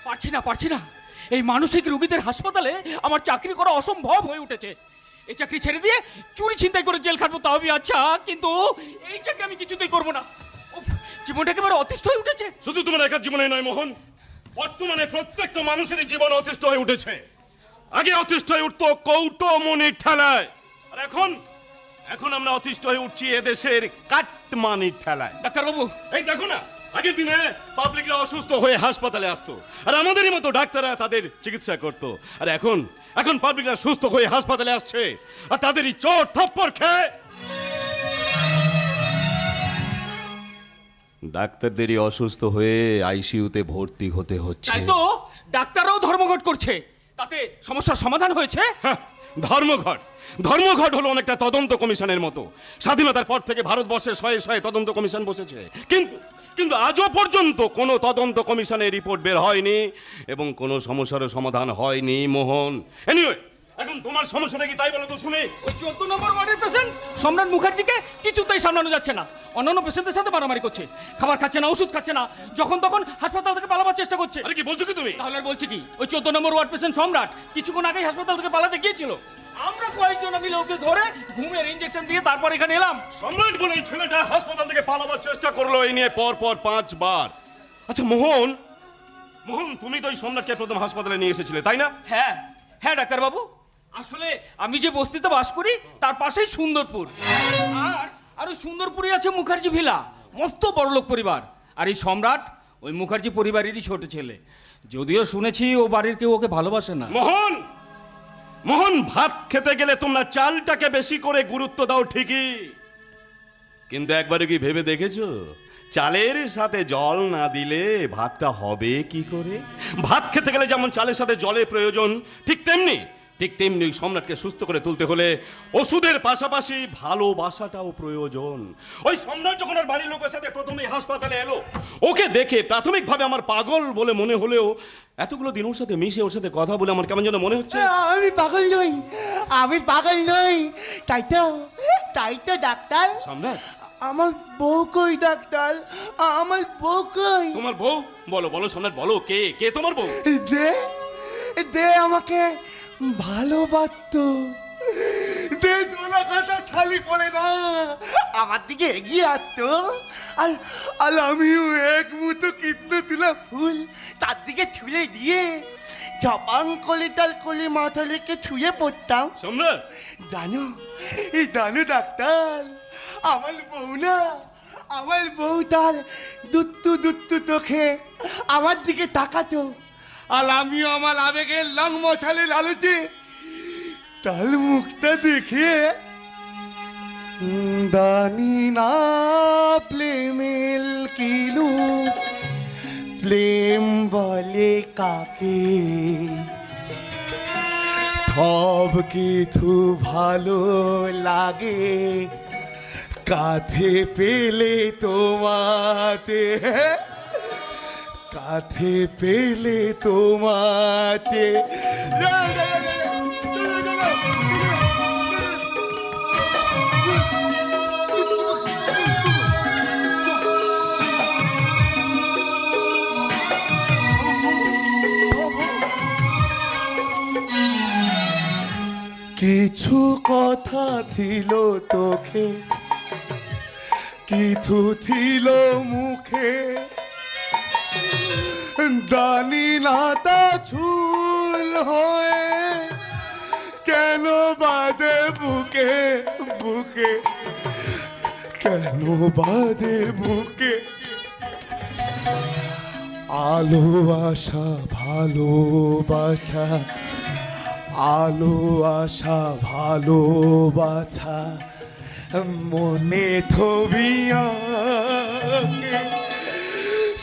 পারছি না পারছি না এই মানসিক রোগীদের হাসপাতালে আমার চাকরি করা অসম্ভব হয়ে উঠেছে। এই চাকরি ছেড়ে দিয়ে চুরি ছিনতাই করে জেল খাটবো তাও আচ্ছা, কিন্তু এই চাকরি আমি কিছুতেই করবো না। উফ, জীবনটা একেবারে অতিষ্ঠ হয়ে উঠেছে। শুধু তোমার একার জীবনে নয় মোহন, বর্তমানে প্রত্যেকটা মানুষেরই জীবন অতিষ্ঠ হয়ে উঠেছে। আগে অতিষ্ঠ হয়ে উঠতো কৌটোমনির ঠেলায়, আর এখন আমরা অতিষ্ঠ হয়ে উঠছি এদেশের কাটমানির ঠেলায়। ডাক্তারবাবু, এই দেখো না, আগের দিনে পাবলিকরা অসুস্থ হয়ে হাসপাতালে আসতো আর আমাদেরই মতো ডাক্তাররা তাদের চিকিৎসা করতো, আর এখন পাবলিকরা সুস্থ হয়ে হাসপাতালে আসছে আর তাদেরই চোট থাপ্পড় খেয়ে ডাক্তারদেরই অসুস্থ হয়ে আইসিইউতে ভর্তি হতে হচ্ছে। তাই তো ডাক্তাররাও ধর্মঘট করছে, তাতে সমস্যার সমাধান হয়েছে। ধর্মঘট হলো অনেকটা তদন্ত কমিশনের মতো। স্বাধীনতার পর থেকে ভারতবর্ষে শয়ে তদন্ত কমিশন বসেছে, কিন্তু আজও পর্যন্ত কোনো তদন্ত কমিশনের রিপোর্ট বের হয়নি এবং কোনো সমস্যার সমাধান হয়নি মোহন। এনিওয়ে, এখন তোমার সমস্যাটা কি তাই বলো তো শুনি। ওই 14 নম্বর ওয়ার্ডের পেশেন্ট সম্রাট মুখার্জিকে কিছুতেই সামলানো যাচ্ছে না। অন্যান্য পেশেন্টদের সাথে মারামারি করছে, খাবার খাচ্ছে না, ওষুধ খাচ্ছে না, যখন তখন হাসপাতাল থেকে পালাবার চেষ্টা করছে। আরে কি বলছো কি তুমি? তাহলে আর বলছি কি, ওই 14 নম্বর ওয়ার্ড পেশেন্ট সম্রাট কিছুক্ষণ আগেই হাসপাতাল থেকে পালাতে গিয়েছিল। আমরা কয়েকজন মিলে ওকে ধরে ঘুমের ইনজেকশন দিয়ে তারপর এখানে এলাম। সম্রাট বলে এই ছেলেটা হাসপাতাল থেকে পালাবার চেষ্টা করলো, এই নিয়ে পর 5 বার। আচ্ছা মোহন, তুমি তো ওই সম্রাটকে প্রথম হাসপাতালে নিয়ে এসেছিলে তাই না? হ্যাঁ ডাক্তারবাবু, আসলে আমি যে বস্তিতে বাস করি তার পাশেই সুন্দরপুর, আর ওই সুন্দরপুরে আছে মুখার্জি ভিলা, মস্ত বড়লোক পরিবার। আর এই সম্রাট ওই মুখার্জি পরিবারেরই ছোট ছেলে, যদিও শুনেছি ও বাড়ির কেউ ওকে ভালোবাসে না। মোহন, ভাত খেতে গেলে তোমরা চালটাকে বেশি করে গুরুত্ব দাও ঠিকই, কিন্তু একবারে কি ভেবে দেখেছো চালের সাথে জল না দিলে ভাতটা হবে কি করে? ভাত খেতে গেলে যেমন চালের সাথে জলের প্রয়োজন, ঠিক তেমনি সম্রাটকে সুস্থ করে তুলতে হলে ওষুধের পাশাপাশি ভালোবাসাটাও প্রয়োজন। ওই সম্রাট যখন ওর বাড়ির লোকের সাথে প্রথমে হাসপাতালে এলো, ওকে দেখে প্রাথমিকভাবে আমার পাগল বলে মনে হলেও এতগুলো দিন ওর সাথে মিশে ওর সাথে কথা বলে আমার কেমন যেন মনে হচ্ছে আমি পাগল নই। তাই তো ডাক্তার। সম্রাট, আমার বউ কই ডাক্তার? আমার বউ কই? তোমার বউ? বলো সম্রাট, বলো কে তোমার বউ? দে আমাকে ভালোবাসতো, দে দোলা কাটা ছালি পড়ে না আমার দিকে এগিয়ে আসতো, আর আমিও এক মুঠো কীর্তন তুলা ফুল তার দিকে ছুঁড়ে দিয়ে ঝপাং কলি তাল কলি মাথা লেকে ছুঁয়ে পড়তাম। সম্রাট, জানো ডাক্তার, আমার বউ তার দুত্তু চোখে আমার দিকে তাকাতো, আর আমিও আমার আবেগের লং মশালে লালুতে তার মুখটা দেখে দানি না প্রেমেল কিলু, প্রেম বলে কাকে, সব কিছু ভালো লাগে কাঁধে পেলে তোমাতে, কাঁধে পেলে তোমাতে। কিছু কথা ছিল তোকে, কিছু ছিল মুখে, জানি না তা ছুল হয়ে কেন বাদে বুকে, কেন বাদে বুকে। আলো আশা ভালোবাসা, আলো আশা ভালোবাসা মনে থবিয়া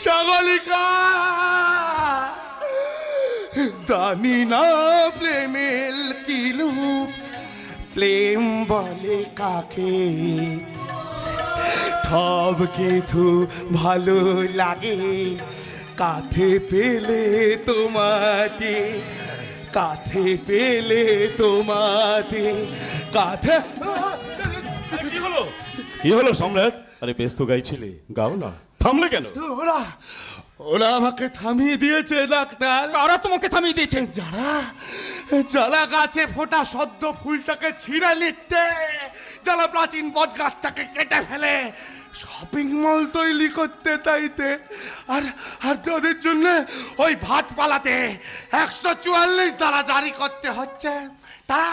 সাগলিকা, জানি না প্রেমের কিলু, প্রেম বলে কাকে, সব কিছু ভালো লাগে কাঁধে পেলে তোমাতে, কাঁধে পেলে তোমাতে, কাঁধে। কি হলো সম্রাট? আরে বেশ তো গাইছিলে, গাও না, থামলে কেন? ওরা আমাকে থামিয়ে দিয়েছে ডাক্তার। কারা তোমাকে থামিয়ে দিয়েছে? যারা যারা গাছে ফোটা সদ্য ফুলটাকে ছিঁড়ে নিতে, যারা প্রাচীন বট গাছটাকে কেটে ফেলে শপিং মল তৈরি করতে তাইতে, আর আর ওদের জন্য ওই ভাত পালাতে 144 ধারা জারি করতে হচ্ছে। তারা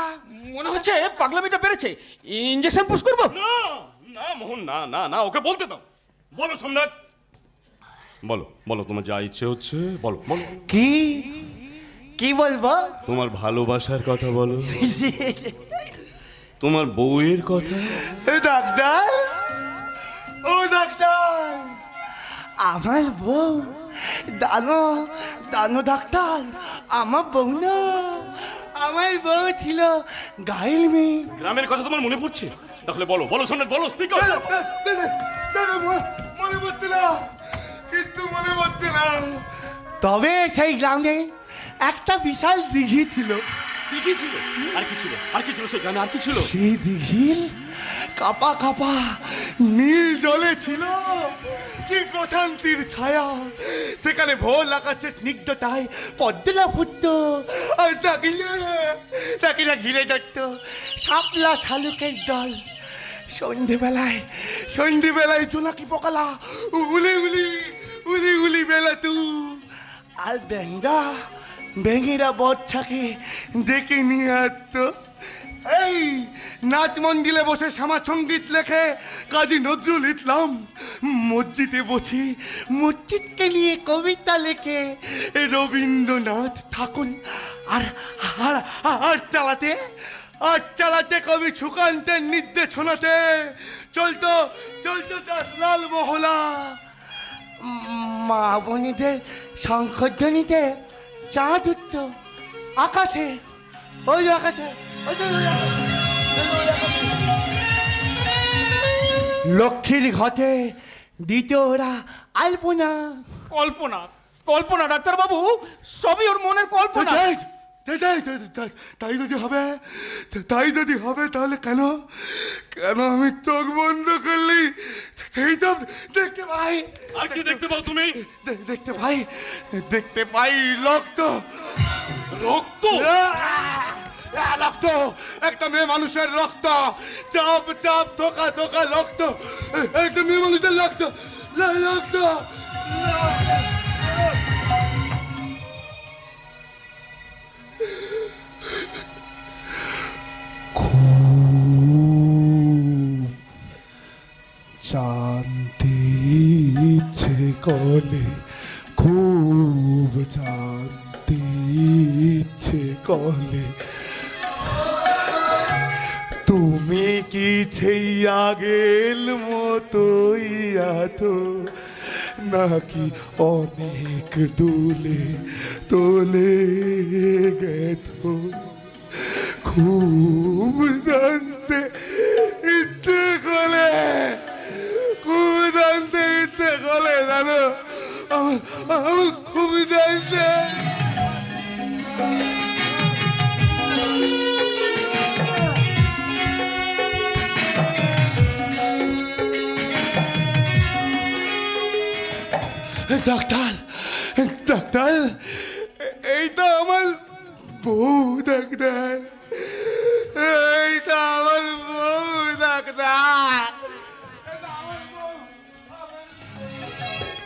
মনে হচ্ছে পাগলামিটা বেড়েছে। ইঞ্জেকশন পুশ করবো? না না মোহন, না না না, ওকে বলতে দাও। বলো সম্রাট, বলো বলো, তোমার যা ইচ্ছে হচ্ছে বলো বলো। কি কি বলবো? তোমার ভালোবাসার কথা বলো, তোমার বউয়ের কথা। ডাক্তার, ও ডাক্তার, আমার বউ দানো দানো ডাক্তার, আমার বউ না, আমার বউ ছিল গাইল মেয়ে। গ্রামের কথা তোমার মনে পড়ছে? তাহলে বলো বলো সম্রাট, বলো, স্পিক আউট। মনে পড়ছে না, কিন্তু মনে পড়ছে না। তবে সেই গ্রামে একটা বিশাল দিঘি ছিল। দিঘি ছিল? আর কি ছিল? আর কি ছিল সেই গ্রামে? আর কি ছিল? সেই দিঘির কাপা কাপা নীল জলে ছিল কি প্রশান্তির ছায়া, যেখানে ভোর আকাশের স্নিগ্ধতায় পদ্মলা ফুটত, আর তাকিলা ঘিরে ধরত শাপলা শালুকের দল। সন্ধেবেলায় জোনাকি পোকালা উলি উলি উলি উলি বেলাতু, আর ব্যাঙেরা বচ্চাকে ডেকে নিয়ে আসতো। এই নাচ মন্দিরে বসে শ্যামা সঙ্গীত লেখে কাজী নজরুল ইসলাম মসজিদে বসি মসজিদকে নিয়ে কবিতা লেখে রবীন্দ্রনাথ ঠাকুর, আর আর চালাতে কবি সুকান্তের নির্দেশনাতে চলতো লাল মহলা। মা বোনেদের শঙ্খধ্বনিতে চাঁদ উঠত আকাশে, ওই আকাশে, লক্ষ্মীর ঘটে দিত ওরা আলপনা। কল্পনা? কল্পনা ডাক্তারবাবু, সবই ওর মনের কল্পনা। তাই যদি হবে তাহলে কেন আমি চোখ বন্ধ করলি সেই তো দেখতে পাই। আর কি দেখতে পাও তুমি? দেখতে পাই রক্ত। রক্ত? রক্ত, একটা মেয়ে মানুষের রক্ত, চাপ ধোকা রক্ত, একটা মেয়ে মানুষের রক্ত। জানতে ইচ্ছে করলে, খুব জানতে ইচ্ছে করলে, তুমি কি সেই আগের মতোই আছো, নাকি অনেক দূলে তোলে গেছো? খুব জানতে ইচ্ছে করে, জানো, আমার খুব জানতে। ডাক্তার, এই তো আমার বউ ডাক্তার, এই তো আমার বউ ডাক্তার।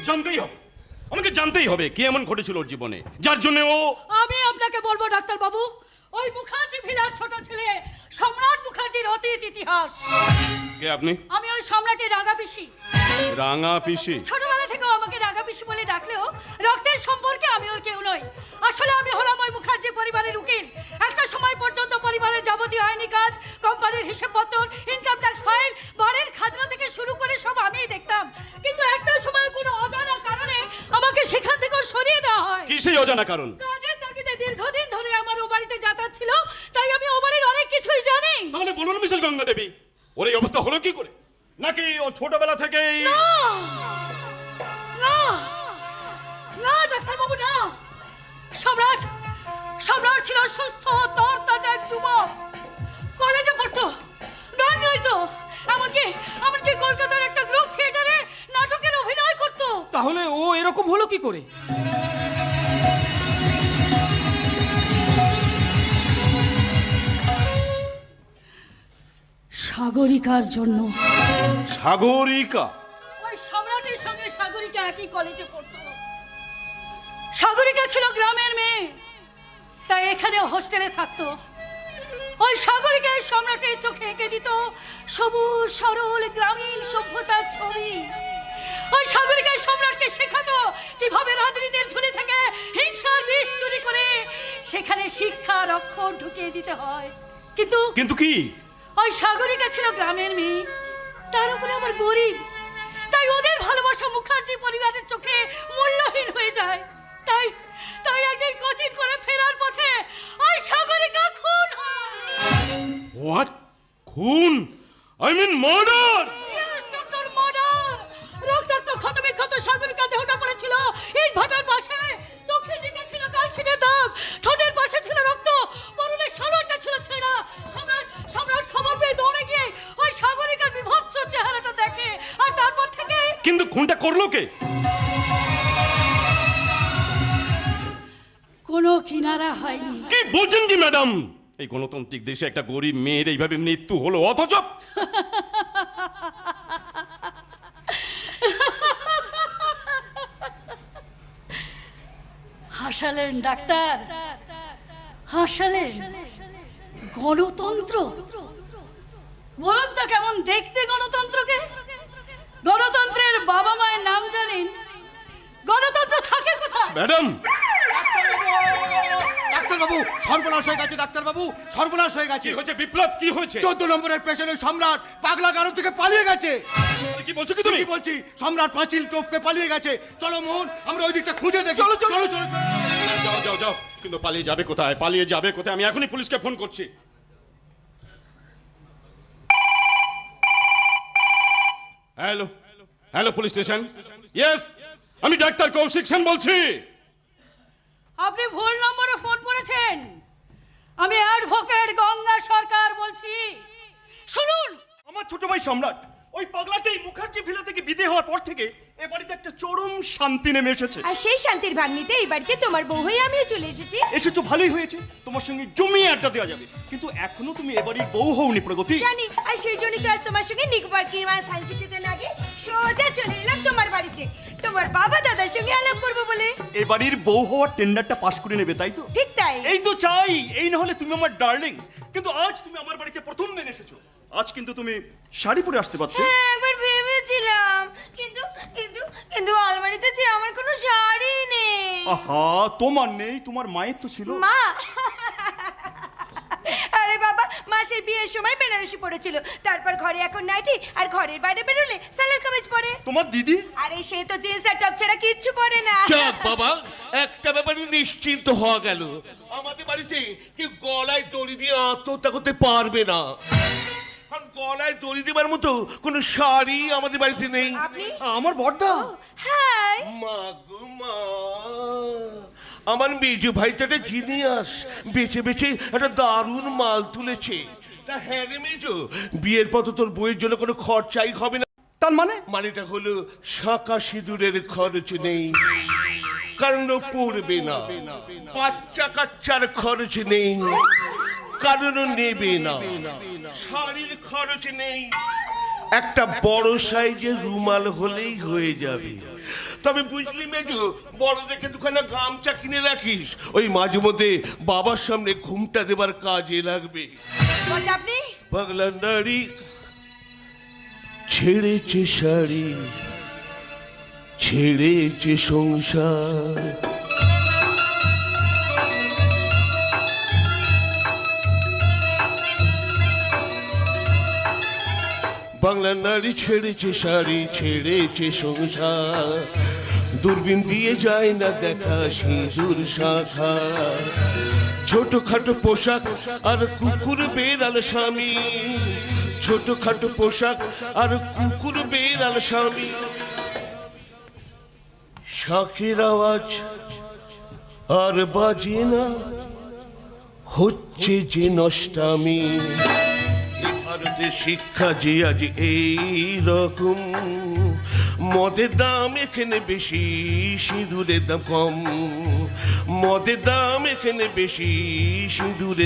জানতেই হবে, আমাকে জানতেই হবে কি এমন ঘটেছিল ওর জীবনে যার জন্য ও। আমি আপনাকে বলবো ডাক্তার বাবু, ওই মুখার্জি ভিলার ছোট ছেলে সম্রাট মুখার্জির অতীত ইতিহাস। কে আপনি? আমি ওই সম্রাটের রাঙা পিসি। রাঙা পিসি? ছোটবেলা থেকেও আমাকে রাঙা পিসি বলে ডাকলেও রক্তের সম্পর্কে আমি ওর কেউ নই। আসলে আমি হলাম ওই মুখার্জি পরিবারের উকিল। একটা সময় পর্যন্ত পরিবারের যাবতীয় আইনি কাজ, কোম্পানির হিসেবপত্র, ইনকাম ট্যাক্স ফাইল, বাড়ির খাজনা থেকে শুরু করে সব আমিই দেখতাম। কিন্তু একটা সময় কোনো অজানা কারণে আমাকে সেখান থেকে সরিয়ে দেওয়া হয়। কি সেই অজানা কারণ? কাজের তাগিদে দীর্ঘদিন ধরে আমার ও বাড়িতে যাতায়াত ছিল, তাই আমি ও বাড়ির অনেক কিছুই জানি। তাহলে বলুন মিসেস গঙ্গা দেবী, ওর এই অবস্থা হলো কি করে? নাকি ও ছোটবেলা থেকেই? না না ডাক্তার বাবু, না। সম্রাট ছিল সুস্থ তরতাজা এক যুবক, কলেজে পড়তো, গান গাইতো, এমনকি কলকাতার একটা গ্রুপ থিয়েটারে নাটকের অভিনয় করতো। তাহলে ও এরকম হলো কি করে? সাগরিকার জন্য। সাগরিকা? ওই সম্রাটের সঙ্গে সাগরিকা একই কলেজে পড়তো। সাগরিকা ছিল গ্রামের মেয়ে, তাই এখানে হোস্টেলে থাকতো। ওই সাগরিকা এই সম্রাটের চোখে এঁকে দিত সবুজ সরল গ্রামীণ সভ্যতার ছবি। ওই সাগরিকা সম্রাটকে শেখাতো কিভাবে রাজনীতির ঝুলি থেকে হিংসার বিষ চুরি করে সেখানে শিক্ষার অক্ষর ঢুকিয়ে দিতে হয়। কিন্তু কিন্তু কি? ওই সাগরিকা ছিল গ্রামের মেয়ে, তার উপরে আবার গরিব, তাই ওদের ভালোবাসা মুখার্জি পরিবারের চোখে মূল্যহীন হয়ে যায়। তাই তাই একদিন কোচিং করে ফেরার পথে ওই সাগরিকা খুন হয়। হোয়াট? খুন? I mean murder? Doctor murder. রক্তাক্ত ক্ষতবিক্ষত সাগরিকা দেহটা পড়েছিল ইট ভাটার পাশে। চোখের নিচে ছিল কালশিটের দাগ, ঠোঁটের পাশে ছিল রক্ত, পরনের শালটা ছিল ছেঁড়া। সম্রাট খবর পেয়ে দৌড়ে গিয়ে ওই সাগরিকার বিভৎস চেহারাটা দেখে, আর তারপর থেকে। কিন্তু খুনটা করলো কে? কোনো কিনারা হয়নি। কি বলছেন কি ম্যাডাম? এই গণতান্ত্রিক দেশে একটা গরিব মেয়ের এইভাবে মৃত্যু হলো, অথচ হাসালেন ডাক্তার, হাসালেন। গণতন্ত্র বলুন তো কেমন দেখতে গণতন্ত্রকে? গণতন্ত্রের বাবা মায়ের নাম জানেন? গণতন্ত্র থাকে কোথায়? ম্যাডাম, ডাক্তারবাবু সর্বনাশ হয়ে গেছে, ডাক্তারবাবু সর্বনাশ হয়ে গেছে। কি হয়েছে বিপ্লব? কি হয়েছে? 14 নম্বরের পেশেন্ট ওই সম্রাট পাগলা গারো থেকে পালিয়ে গেছে। কি বলছো কি তুমি? কি বলছি, সম্রাট পাঁচিল টপকে পালিয়ে গেছে। চলো মোহন, আমরা ওই দিকটা খুঁজে দেখি। চলো, চলো। চলো চলো চলো। যাও যাও যাও। কিন্তু পালিয়ে যাবে কোথায়? পালিয়ে যাবে কোথায়? আমি এখনই পুলিশকে ফোন করছি। Hello hello, police station. Yes, আমি ডাক্তার কৌশিক সেন বলছি। আপনি ভুল নম্বরে ফোন করেছেন। আমি অ্যাডভোকেট গঙ্গা সরকার বলছি। শুনুন, আমার ছোট ভাই সম্রাট ওই পাগলাটাই মুখার্জি ভিলা থেকে বিদে হওয়ার পর থেকে এ বাড়িতে একটা চরম শান্তি নেমে এসেছে। আর সেই শান্তির ভাগ্নিতে এই বাড়িতে তোমার বউ হয়ে আমিও চলে এসেছি। এসেছো ভালোই হয়েছে, তোমার সঙ্গে জমিয়ে আড্ডা দেওয়া যাবে। কিন্তু এখনো তুমি এ বাড়ির বউ হওনি প্রগতি। জানি, আর সেই জন্যই তো আজ তোমার সঙ্গে নিকোবর কিরমান সায়েন্স সিটিতে লাগে সোজা চলে এলাম তোমার বাড়িতে, তোমার বাবা দাদার সঙ্গে আলাপ করবো বলে। এ বাড়ির বউ হওয়ার টেন্ডারটা পাস করে নেবে, তাই তো? ঠিক তাই। এই তো চাই, এই না হলে তুমি আমার ডার্লিং। কিন্তু আজ তুমি আমার বাড়িতে প্রথম দিন এসেছো। আজ কিন্তু তুমি শাড়ি পরে আসতে পারতে। হ্যাঁ, একবার ভেবেছিলাম, কিন্তু কিন্তু কিন্তু আলমারিতে যে আমার কোনো শাড়ি নেই। আহা, তোমার নেই, তোমার মায়ের তো ছিল। মা, আরে বাবা, মা সেই বিয়ের সময় বেনারসি পড়েছিল, তারপর ঘরে এখন নাইটি, আর ঘরের বাইরে বেরোলে সালোয়ার কামিজ পরে। তোমার দিদি? আরে সে তো জিন্স আর টপ ছাড়া কিচ্ছু পরে না। যাক বাবা, একটা ব্যাপারে নিশ্চিন্ত হওয়া গেল, আমাদের বাড়িতে কেউ গলায় দড়ি দিয়ে আত্মহত্যা করতে পারবে না। কারণ গলায় দড়ি দেবার মতো কোনো শাড়ি আমাদের বাড়িতে নেই। আপনি? আমার বড়দা। হাই, মা গো মা, আমার মেজো ভাইটা একটা জিনিয়াস, বেছে বেছে একটা দারুণ মাল তুলেছে। তা হ্যাঁ রে মেজো, বিয়ের পর তো তোর বইয়ের জন্য কোনো খরচাই হবে না। তার মানে? মানেটা হলো শাঁকা সিঁদুরের খরচ নেই, কারণ ও পড়বে না। বাচ্চা কাচ্চার খরচ নেই, কারণ ও নেবে না। শাড়ির খরচ নেই, একটা বড় সাইজের রুমাল হলেই হয়ে যাবে। তবে বুঝলি মেজো, বড় দেখে দুখানা গামছা কিনে রাখিস, ওই মাঝে মধ্যে বাবার সামনে ঘুমটা দেবার কাজে লাগবে। বলতে আপনি? পাগলা নারী ছেড়েছে শাড়ি, ছেড়েছে সংসার, বাংলা নারী ছেড়েছে শাড়ি, ছেড়েছে সংসার, দূরবীন দিয়ে যায় না দেখা সিঁদুর শাখা, ছোটখাটো পোশাক আর কুকুর বেড়াল স্বামী, ছোটখাটো পোশাক আর কুকুর বেড়াল স্বামী, শাঁখের আওয়াজ আর বাজে না, হচ্ছে যে নষ্টামি। ভারতের শিক্ষা যে আজ এই রকম, মদের দাম এখানে বেশি, সিঁদুরের দাম কম। মদের দাম এখানে বেশি, সিঁদুরের